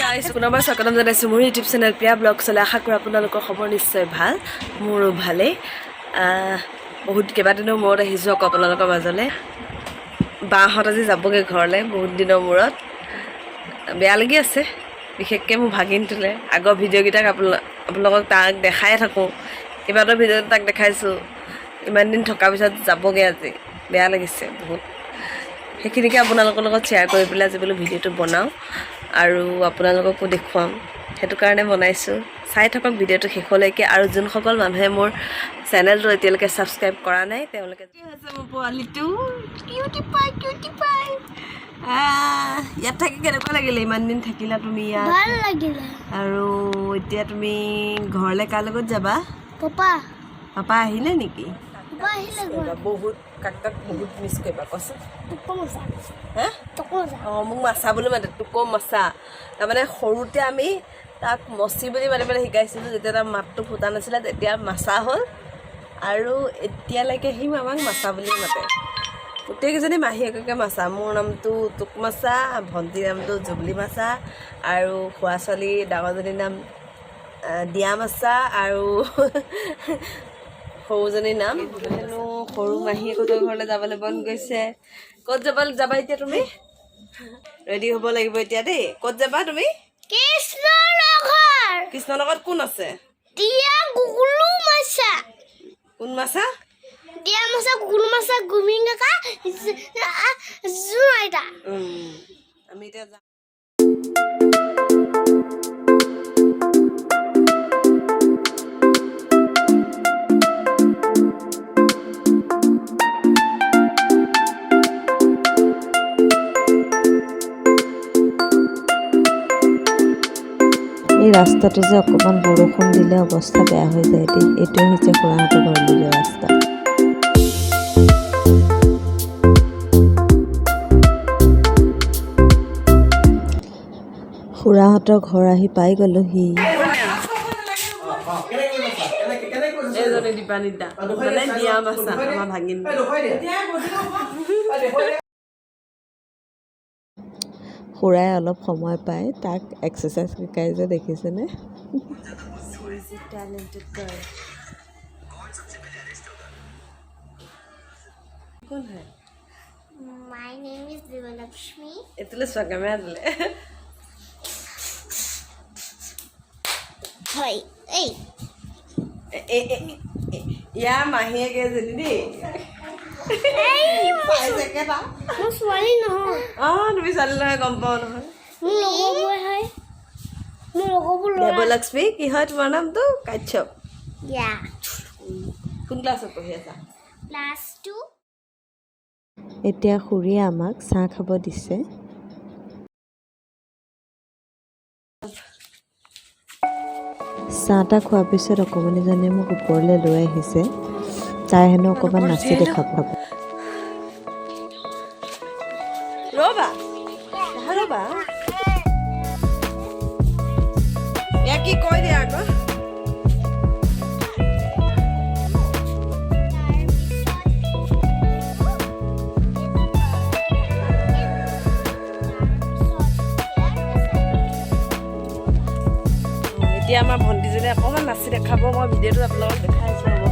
Guys পুনৰবাৰ স্বাগতম জনাইছো মোৰ ইউটিউব চেনেল প্ৰিয়া ব্লগ চলে আশা কৰোঁ আপোনালোকৰ খবৰ নিশ্চয় ভাল মোৰো ভালেই বহুত কেইবাদিনৰ মূৰত আহিছোঁ আকৌ আপোনালোকৰ মাজলৈ বাহঁত আজি যাবগৈ ঘৰলৈ বহুত দিনৰ মূৰত বেয়া লাগি আছে বিশেষকৈ মোৰ ভাগিনটোলৈ আগৰ ভিডিঅ'কেইটাক আপোনালোকক তাক দেখাই থাকোঁ কেইবাটাও ভিডিঅ'ত তাক দেখাইছোঁ ইমান দিন থকাৰ পিছত যাবগৈ আজি বেয়া লাগিছে বহুত সেইখিনিকে আপোনালোকৰ লগত শ্বেয়াৰ কৰি পেলাই আজি বোলো ভিডিঅ'টো বনাওঁ আৰু আপোনালোককো দেখুৱাম সেইটো কাৰণে বনাইছোঁ চাই থাকক ভিডিঅ'টো শেষলৈকে আৰু যোনসকল মানুহে মোৰ চেনেলটো এতিয়ালৈকে ছাবস্ক্ৰাইব কৰা নাই তেওঁলোকে কি হৈছে মোৰ পোৱালিটো কিউটি পাই ইয়াত থাকি কেনেকুৱা লাগিলে ইমান দিন থাকিলা তুমি ইয়াত ভাল লাগিলে আৰু এতিয়া তুমি ঘৰলৈ কাৰ লগত যাবা পাপা আহিলে নেকি বহুত কাক বহুত মিছ কৰিবা কচোন অঁ মোক মাছা বুলি মাতে টোকো মাছা তাৰমানে সৰুতে আমি তাক মচি বুলি মাতিবলৈ শিকাইছিলোঁ যেতিয়া তাৰ মাতটো ফুটা নাছিলে তেতিয়া মাছা হ'ল আৰু এতিয়ালৈকে সি আমাক মাছা বুলি মাতে গোটেইকেইজনী মাহীয়েককে মাছা মোৰ নামটো টোক মাছা ভণ্টিৰ নামটো জুবলি মাছা আৰু খোৱা ছোৱালী ডাঙৰজনীৰ নাম দিয়া মাছা আৰু সৰুজনীৰ নাম হেনো সৰু মাহীয়েকৰ ঘৰলৈ যাবলৈ মন গৈছে ক'ত যাবা এতিয়া তুমি ৰেডি হ'ব লাগিব এতিয়া দেই ক'ত যাবা তুমি কৃষ্ণৰ লগত কোন আছে কোন মাছা আমি এতিয়া যাম এই ৰাস্তাটো যে অকণমান বৰষুণ দিলে অৱস্থা বেয়া হৈ যায় দেই এইটোৱে হৈছে খুৰাহঁতৰ ঘৰলৈ যোৱা ৰাস্তা খুৰাহঁতৰ ঘৰ আহি পাই গ'লোহি খুৰাই অলপ সময় পাই তাক এক্সাৰচাইজ শিকাই যে দেখিছেনে My name is Divalakshmi. Itule swagame adle. Hi. Hey. Ya mahiye ke jeni. Hey. Paise ke ta. Mo swali no. Tumi salla gom pao no. Mo logo boy hai. Mo logo bol. Divalakshmi ki hoy tomar naam to Kachhap. Yeah. Kun class e pঢ়ি আছা? Class 2. এতিয়া খুৰীয়ে আমাক চাহ খাব দিছে চাহটা খোৱাৰ পিছত অকণমানিজনীয়ে মোক ওপৰলৈ লৈ আহিছে তাই হেনো অকণমান নাচি দেখাব ৰবা ইয়াক কি কৈ দিয়া আকৌ এতিয়া আমাৰ ভণ্টিজনী অকণমান নাচি দেখাব মই ভিডিঅ'টো আপোনালোকক দেখাই আছোঁ হ'ব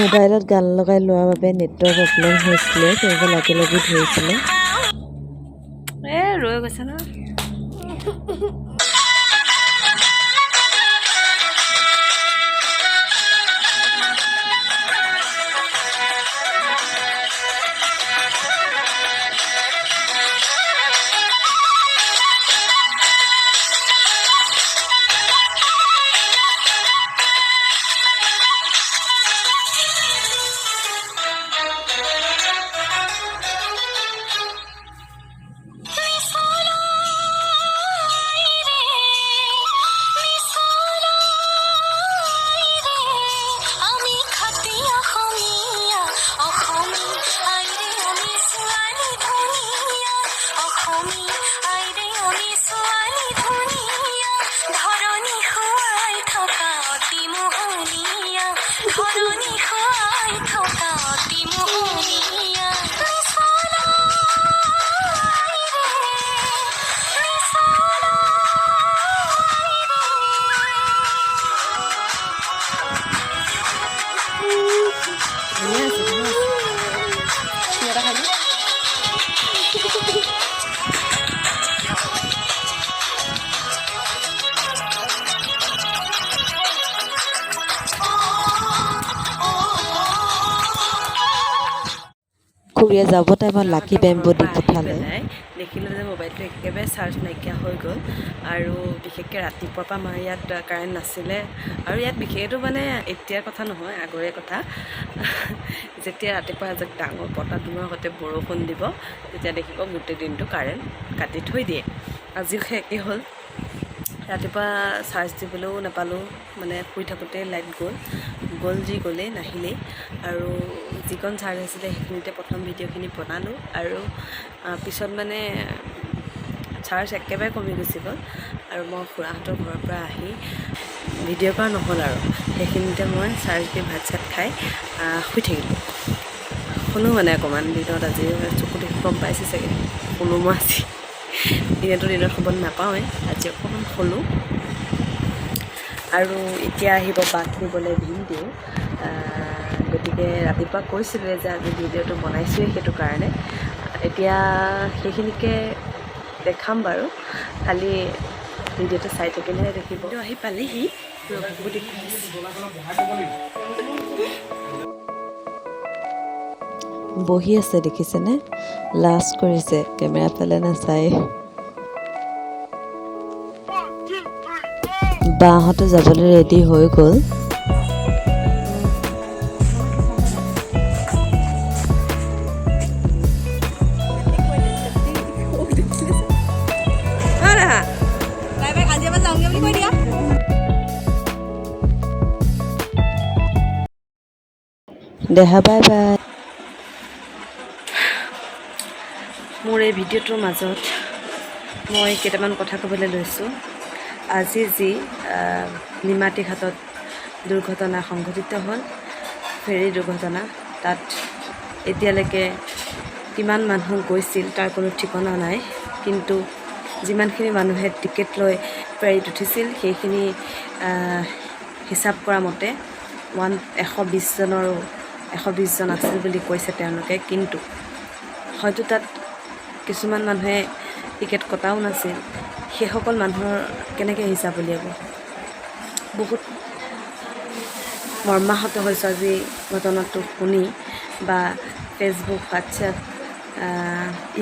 মোবাইলত গান লগাই লোৱাৰ বাবে নেটৱৰ্ক প্ৰব্লেম হৈছিলে তেওঁলোকে লাগি ধৰিছিলে ৰৈ গৈছে ন খুৰীয়ে যাব টাইমত লাকি বেম্বু দি পঠালে। দেখিলোঁ যে মোবাইলটো একেবাৰে চাৰ্জ নাইকিয়া হৈ গ'ল আৰু বিশেষকৈ ৰাতিপুৱাৰ পৰা আমাৰ ইয়াত কাৰেণ্ট নাছিলে আৰু ইয়াত বিশেষটো মানে এতিয়াৰ কথা নহয়, আগৰে কথা। যেতিয়া ৰাতিপুৱা এজাক ডাঙৰ বতাহ ধুমুহাৰ সৈতে বৰষুণ দিব তেতিয়া দেখিব গোটেই দিনটো কাৰেণ্ট কাটি থৈ দিয়ে। আজিও সেই একেই হ'ল। ৰাতিপুৱা চাৰ্জ দিবলৈও নাপালোঁ, মানে শুই থাকোঁতে লাইট গ'ল যি গ'লেই নাহিলেই। আৰু যিকণ চাৰ্জ আছিলে সেইখিনিতে প্ৰথম ভিডিঅ'খিনি বনালোঁ আৰু পিছত মানে চাৰ্জ একেবাৰে কমি গুচি গ'ল আৰু মই খুৰাহঁতৰ ঘৰৰ পৰা আহি ভিডিঅ' কৰা নহ'ল আৰু সেইখিনিতে মই চাৰ্জ দি ভাত চাত খাই শুই থাকিলোঁ। শুনো মানে অকণমান দিনত আজি চকু দেখি গম পাইছে চাগে শুনো মই আজি। এনেইতো দিনত শুব নাপাওঁৱেই, আজি অকণমান শুলোঁ। আৰু এতিয়া আহিব বাক নিবলৈ ভিডিঅ', গতিকে ৰাতিপুৱা কৈছিলোঁ যে আজি ভিডিঅ'টো বনাইছোঁৱেই সেইটো কাৰণে। এতিয়া সেইখিনিকে দেখাম বাৰু, খালি ভিডিঅ'টো চাই থাকিলেহে দেখিব। আহি পালেহি বহি আছে দেখিছেনে, লাজ কৰিছে, কেমেৰা ফালে নাচায়। বাহঁতে যাবলৈ ৰেডি হৈ গ'ল। দেহা বাই বাই। মোৰ এই ভিডিঅ'টোৰ মাজত মই কেইটামান কথা ক'বলৈ লৈছোঁ। আজি যি নিমাতী ঘাটত দুৰ্ঘটনা সংঘটিত হ'ল, ফেৰী দুৰ্ঘটনা, তাত এতিয়ালৈকে কিমান মানুহ গৈছিল তাৰ কোনো ঠিকনা নাই। কিন্তু যিমানখিনি মানুহে টিকেট লৈ ফেৰীত উঠিছিল সেইখিনি হিচাপ কৰা মতে 120 জন আছিল বুলি কৈছে তেওঁলোকে। কিন্তু হয়তো তাত কিছুমান মানুহে টিকেট কটাও নাছিল। সেইসকল মানুহৰ কেনেকৈ হিচাপ উলিয়াব? বহুত মৰ্মাহত হৈছোঁ আজি ঘটনাটো শুনি, বা ফেচবুক, হোৱাটছএপ,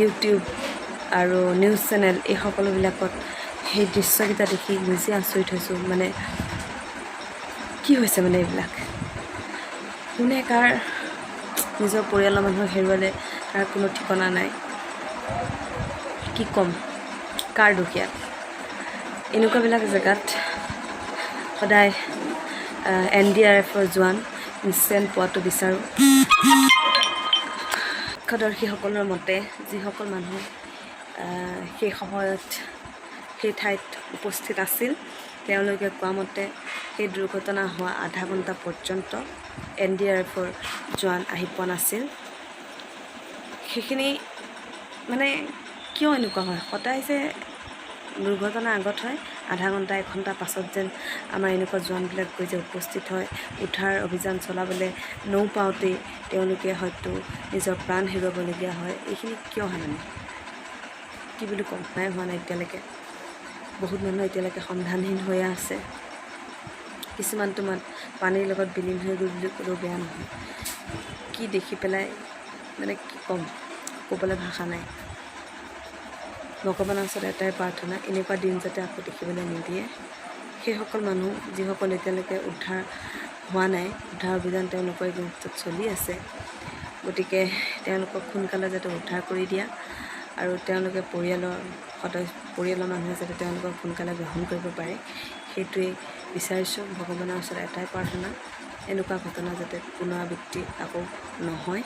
ইউটিউব আৰু নিউজ চেনেল এই সকলোবিলাকত সেই দৃশ্যকেইটা দেখি নিজে আচৰিত হৈছোঁ। মানে কি হৈছে মানে এইবিলাক? কোনে কাৰ নিজৰ পৰিয়ালৰ মানুহক হেৰুৱালে তাৰ কোনো ঠিকনা নাই। কি ক'ম, কাৰ দুখীয়া? এনেকুৱাবিলাক জেগাত সদায় NDRFৰ জোৱান ইনষ্টেণ্ট পোৱাটো বিচাৰোঁ। প্ৰত্যক্ষদৰ্শীসকলৰ মতে যিসকল মানুহ সেই সময়ত সেই ঠাইত উপস্থিত আছিল, তেওঁলোকে কোৱা মতে সেই দুৰ্ঘটনা হোৱা আধা ঘণ্টা পৰ্যন্ত NDRFৰ জোৱান আহি পোৱা নাছিল। সেইখিনি মানে কিয় এনেকুৱা হয়? সদায় যে দুৰ্ঘটনা আগত হয়, আধা ঘণ্টা 1 ঘণ্টা পাছত যেন আমাৰ এনেকুৱা জোৱানবিলাক গৈ যে উপস্থিত হয়। উদ্ধাৰ অভিযান চলাবলৈ নৌ পাওঁতেই তেওঁলোকে হয়তো নিজৰ প্ৰাণ হেৰুৱাবলগীয়া হয়। এইখিনি কিয় হয় মানে? কি বুলি ক'ম, নাই হোৱা নাই এতিয়ালৈকে। বহুত মানুহ এতিয়ালৈকে সন্ধানহীন হৈ আছে। কিছুমান তোমাৰ পানীৰ লগত বিলীন হৈ গ'ল বুলি ক'লেও বেয়া নহয়। কি দেখি পেলাই মানে কি ক'ম, ক'বলৈ ভাষা নাই। ভগৱানৰ ওচৰত এটাই প্ৰাৰ্থনা, এনেকুৱা দিন যাতে আকৌ দেখিবলৈ নিদিয়ে। সেইসকল মানুহ যিসকল এতিয়ালৈকে উদ্ধাৰ হোৱা নাই, উদ্ধাৰ অভিযান তেওঁলোকৰ গুৰুত্বত চলি আছে। গতিকে তেওঁলোকক সোনকালে যাতে উদ্ধাৰ কৰি দিয়া আৰু তেওঁলোকে পৰিয়ালৰ মানুহে যাতে তেওঁলোকক সোনকালে গ্ৰহণ কৰিব পাৰে, সেইটোৱেই বিচাৰিছোঁ। ভগৱানৰ ওচৰত এটাই প্ৰাৰ্থনা, এনেকুৱা ঘটনা যাতে পুনৰাবৃত্তি আকৌ নহয়।